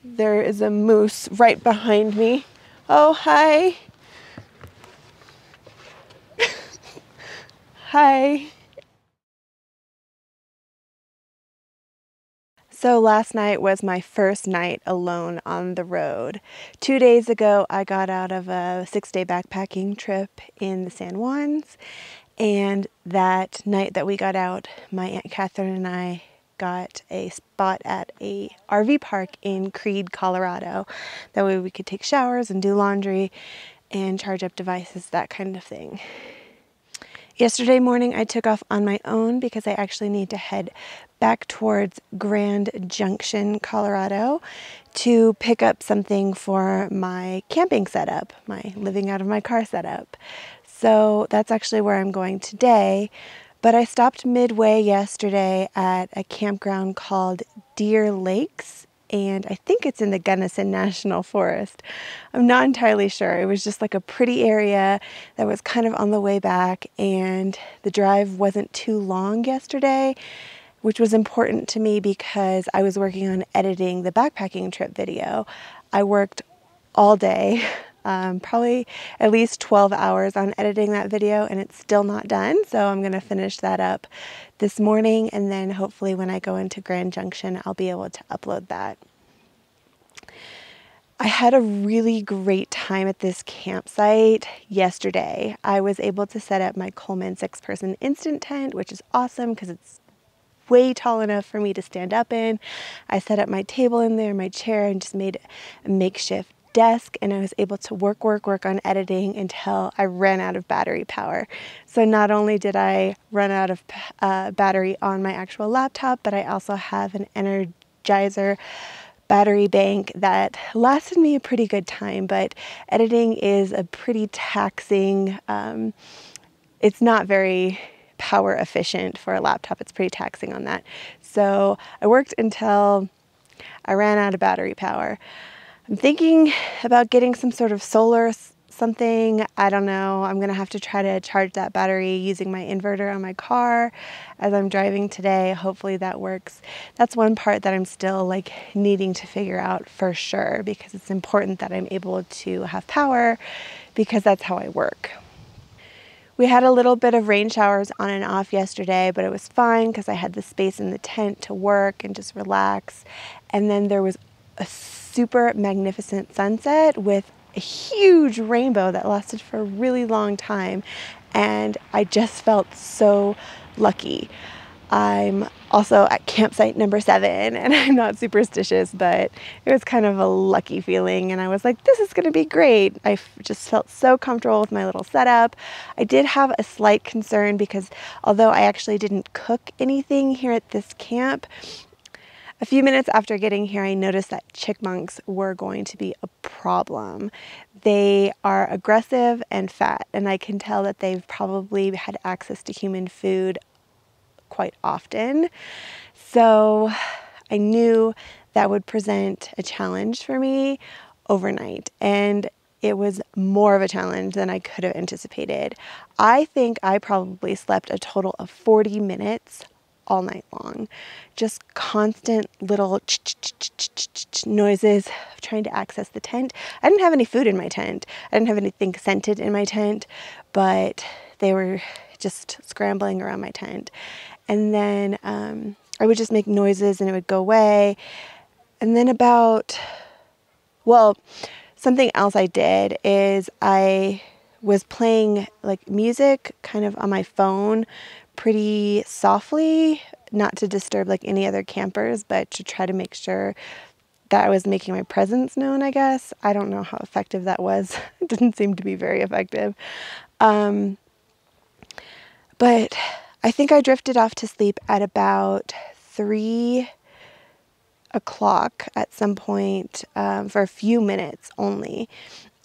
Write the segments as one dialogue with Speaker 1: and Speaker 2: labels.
Speaker 1: There is a moose right behind me. Oh, hi. Hi. So last night was my first night alone on the road. 2 days ago, I got out of a 6-day backpacking trip in the San Juans. And that night that we got out, my Aunt Catherine and I got a spot at a RV park in Creede, Colorado. That way we could take showers and do laundry and charge up devices, that kind of thing. Yesterday morning I took off on my own because I actually need to head back towards Grand Junction, Colorado to pick up something for my camping setup, my living out of my car setup. So that's actually where I'm going today. But I stopped midway yesterday at a campground called Deer Lakes, and I think it's in the Gunnison National Forest. I'm not entirely sure. It was just like a pretty area that was kind of on the way back, and the drive wasn't too long yesterday, which was important to me because I was working on editing the backpacking trip video. I worked all day, probably at least 12 hours on editing that video, and it's still not done. So I'm gonna finish that up this morning, and then hopefully when I go into Grand Junction, I'll be able to upload that. I had a really great time at this campsite yesterday. I was able to set up my Coleman 6-person instant tent, which is awesome because it's way tall enough for me to stand up in. I set up my table in there, my chair, and just made a makeshift desk, and I was able to work on editing until I ran out of battery power. So not only did I run out of battery on my actual laptop, but I also have an Energizer battery bank that lasted me a pretty good time, but editing is a pretty taxing, it's not very power efficient for a laptop. It's pretty taxing on that. So I worked until I ran out of battery power. I'm thinking about getting some sort of solar something. I don't know. I'm gonna have to try to charge that battery using my inverter on my car as I'm driving today. Hopefully that works. That's one part that I'm still like needing to figure out for sure, because it's important that I'm able to have power because that's how I work. We had a little bit of rain showers on and off yesterday, but it was fine because I had the space in the tent to work and just relax. And then there was a super magnificent sunset with a huge rainbow that lasted for a really long time, and I just felt so lucky. I'm also at campsite number 7, and I'm not superstitious, but it was kind of a lucky feeling, and I was like, this is gonna be great. I just felt so comfortable with my little setup. I did have a slight concern because although I actually didn't cook anything here at this camp, a few minutes after getting here, I noticed that chipmunks were going to be a problem. They are aggressive and fat, and I can tell that they've probably had access to human food quite often. So I knew that would present a challenge for me overnight, and it was more of a challenge than I could have anticipated. I think I probably slept a total of 40 minutes all night long. Just constant little noises of trying to access the tent. I didn't have any food in my tent. I didn't have anything scented in my tent, but they were just scrambling around my tent. And then I would just make noises and it would go away. And then something else I did is I was playing like music kind of on my phone pretty softly, not to disturb like any other campers, but to try to make sure that I was making my presence known, I guess. I don't know how effective that was. It didn't seem to be very effective. But I think I drifted off to sleep at about 3 o'clock at some point for a few minutes only.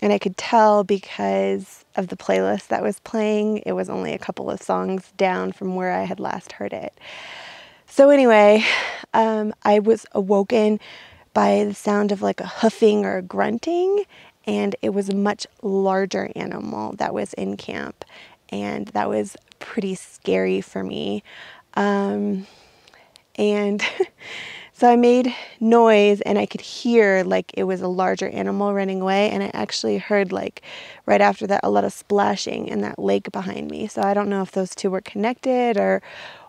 Speaker 1: And I could tell because of the playlist that was playing, it was only a couple of songs down from where I had last heard it. So anyway, I was awoken by the sound of like a hoofing or a grunting, and it was a much larger animal that was in camp, and that was pretty scary for me. And So I made noise and I could hear like it was a larger animal running away, and I actually heard like right after that a lot of splashing in that lake behind me. So I don't know if those two were connected or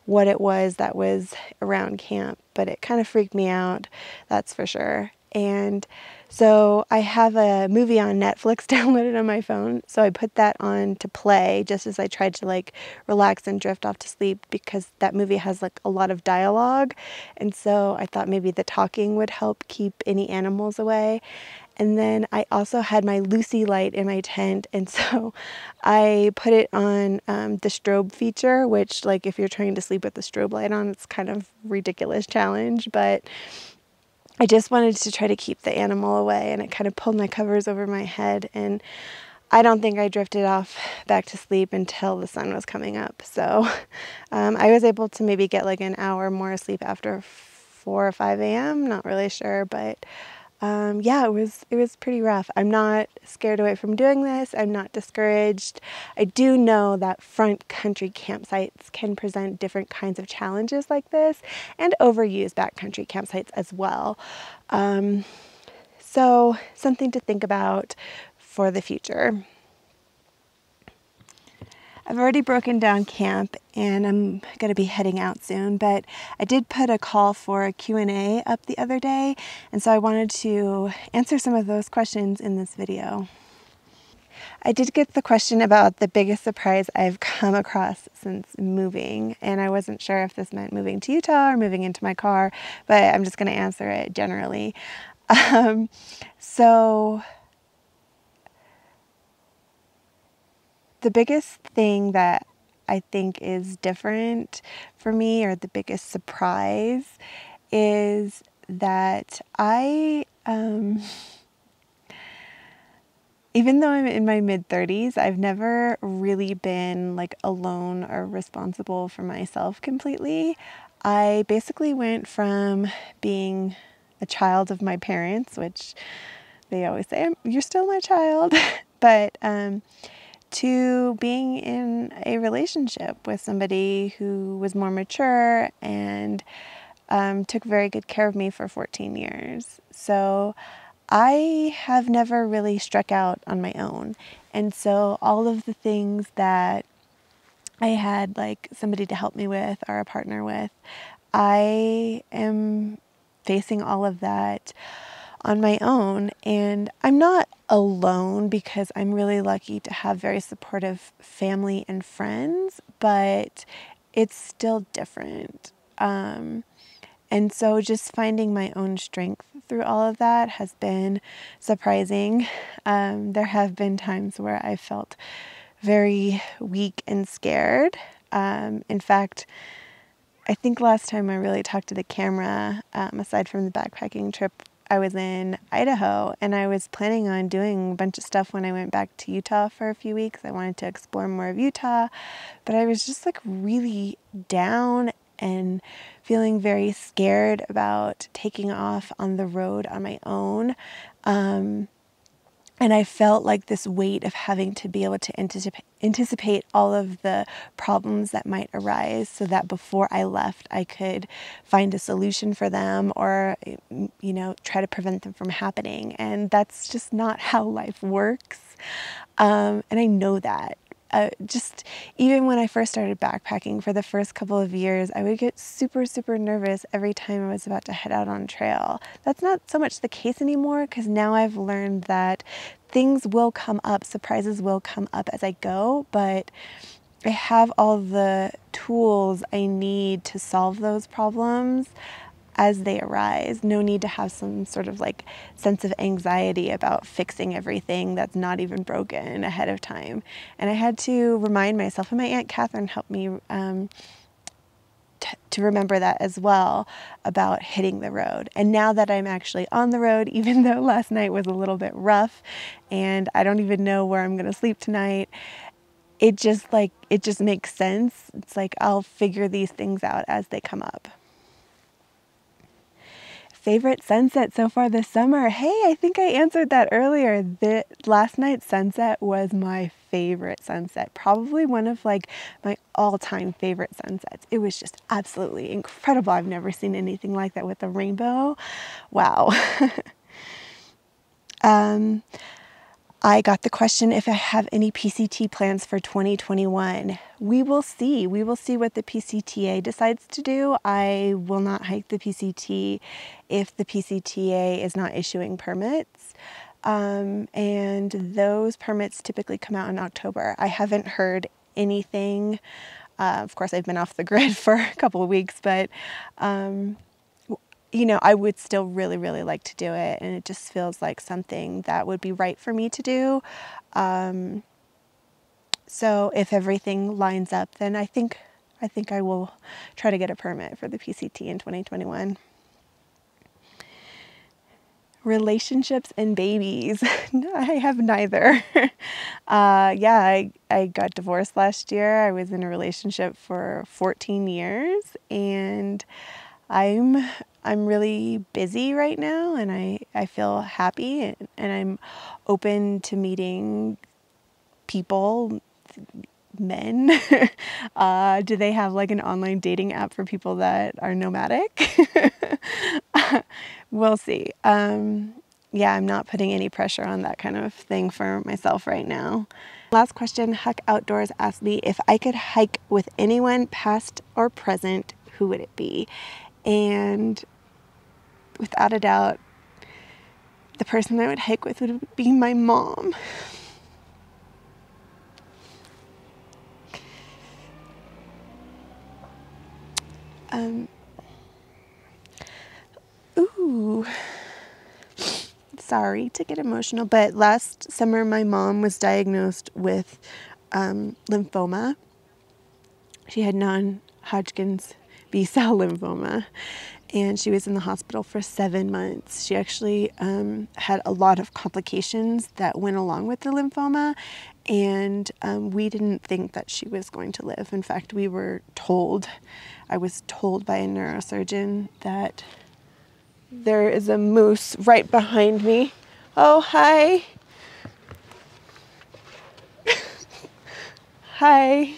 Speaker 1: what it was that was around camp, but it kind of freaked me out, that's for sure. And so I have a movie on Netflix downloaded on my phone, so I put that on to play just as I tried to like relax and drift off to sleep, because that movie has like a lot of dialogue, and so I thought maybe the talking would help keep any animals away. And then I also had my Lucy light in my tent, and so I put it on the strobe feature, which, like, if you're trying to sleep with the strobe light on, it's kind of ridiculous challenge, but I just wanted to try to keep the animal away, and it kind of pulled my covers over my head, and I don't think I drifted off back to sleep until the sun was coming up. So I was able to maybe get like an hour more sleep after 4 or 5 a.m. Not really sure, but yeah, it was pretty rough. I'm not scared away from doing this. I'm not discouraged. I do know that front country campsites can present different kinds of challenges like this, and overused backcountry campsites as well. So something to think about for the future. I've already broken down camp and I'm going to be heading out soon, but I did put a call for a Q&A up the other day, and so I wanted to answer some of those questions in this video. I did get the question about the biggest surprise I've come across since moving, and I wasn't sure if this meant moving to Utah or moving into my car, but I'm just going to answer it generally. So the biggest thing that I think is different for me, or the biggest surprise, is that even though I'm in my mid-30s, I've never really been like alone or responsible for myself completely. I basically went from being a child of my parents, which they always say, you're still my child, but to being in a relationship with somebody who was more mature and took very good care of me for 14 years. So I have never really struck out on my own. And so all of the things that I had like somebody to help me with or a partner with, I am facing all of that on my own. And I'm not alone because I'm really lucky to have very supportive family and friends, but it's still different. And so just finding my own strength through all of that has been surprising. There have been times where I felt very weak and scared. In fact, I think last time I really talked to the camera, aside from the backpacking trip, I was in Idaho, and I was planning on doing a bunch of stuff when I went back to Utah for a few weeks. I wanted to explore more of Utah, but I was just like really down and feeling very scared about taking off on the road on my own. And I felt like this weight of having to be able to anticipate all of the problems that might arise, so that before I left, I could find a solution for them, or, you know, try to prevent them from happening. And that's just not how life works. And I know that. Just even when I first started backpacking for the first couple of years, I would get super, super nervous every time I was about to head out on trail. That's not so much the case anymore, because now I've learned that things will come up, surprises will come up as I go, but I have all the tools I need to solve those problems as they arise. No need to have some sort of like sense of anxiety about fixing everything that's not even broken ahead of time. And I had to remind myself, and my Aunt Catherine helped me to remember that as well, about hitting the road. And now that I'm actually on the road, even though last night was a little bit rough and I don't even know where I'm going to sleep tonight, it just makes sense. It's like I'll figure these things out as they come up. Favorite sunset so far this summer? Hey, I think I answered that earlier. The last night's sunset was my favorite sunset. Probably one of like my all-time favorite sunsets. It was just absolutely incredible. I've never seen anything like that with a rainbow. Wow. I got the question if I have any PCT plans for 2021. We will see. We will see what the PCTA decides to do. I will not hike the PCT if the PCTA is not issuing permits. And those permits typically come out in October. I haven't heard anything. Of course, I've been off the grid for a couple of weeks, but you know, I would still really, really like to do it. And it just feels like something that would be right for me to do. So if everything lines up, then I think I will try to get a permit for the PCT in 2021. Relationships and babies. I have neither. Yeah, I got divorced last year. I was in a relationship for 14 years and I'm really busy right now, and I feel happy, and I'm open to meeting people, men. Do they have like an online dating app for people that are nomadic? We'll see. Yeah, I'm not putting any pressure on that kind of thing for myself right now. Last question, Huck Outdoors asked me if I could hike with anyone past or present, who would it be? And without a doubt, the person I would hike with would be my mom. Ooh, sorry to get emotional, but last summer my mom was diagnosed with lymphoma. She had non-Hodgkin's B-cell lymphoma, and she was in the hospital for 7 months. She actually had a lot of complications that went along with the lymphoma, and we didn't think that she was going to live. In fact, I was told by a neurosurgeon that there is a moose right behind me. Oh, hi. Hi.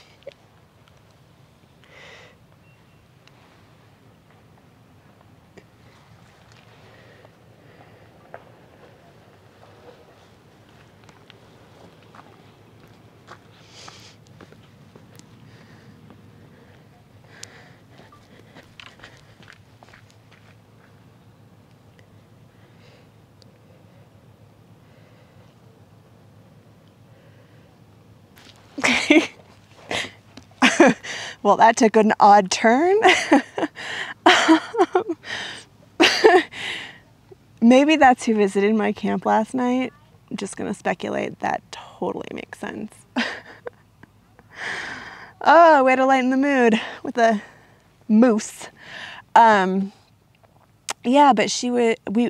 Speaker 1: Well, that took an odd turn. Maybe that's who visited my camp last night. I'm just gonna speculate. That totally makes sense. Oh, way to lighten the mood with a moose. Yeah, but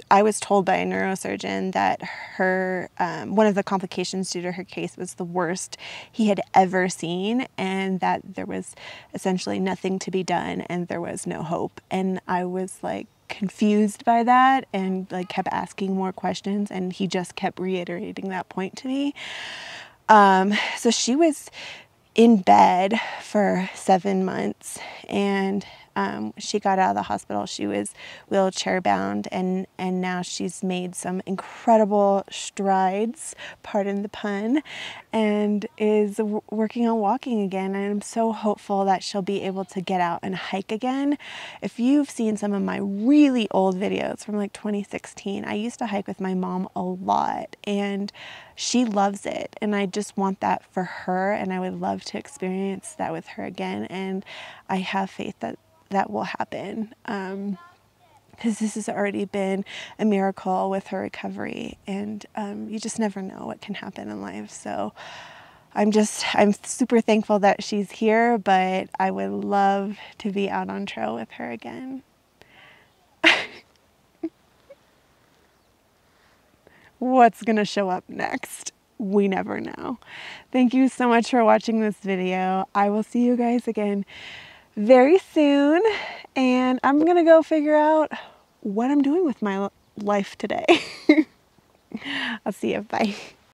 Speaker 1: I was told by a neurosurgeon that her, one of the complications due to her case was the worst he had ever seen, and that there was essentially nothing to be done and there was no hope. And I was like confused by that and like kept asking more questions, and he just kept reiterating that point to me. So she was in bed for 7 months, and she got out of the hospital. She was wheelchair bound, and now she's made some incredible strides, pardon the pun, and is working on walking again. And I'm so hopeful that she'll be able to get out and hike again. If you've seen some of my really old videos from like 2016, I used to hike with my mom a lot, and she loves it, and I just want that for her, and I would love to experience that with her again. And I have faith that that will happen, because this has already been a miracle with her recovery, and you just never know what can happen in life. So I'm super thankful that she's here, but I would love to be out on trail with her again. What's gonna show up next? We never know. Thank you so much for watching this video. I will see you guys again very soon, and I'm gonna go figure out what I'm doing with my life today. I'll see you. Bye.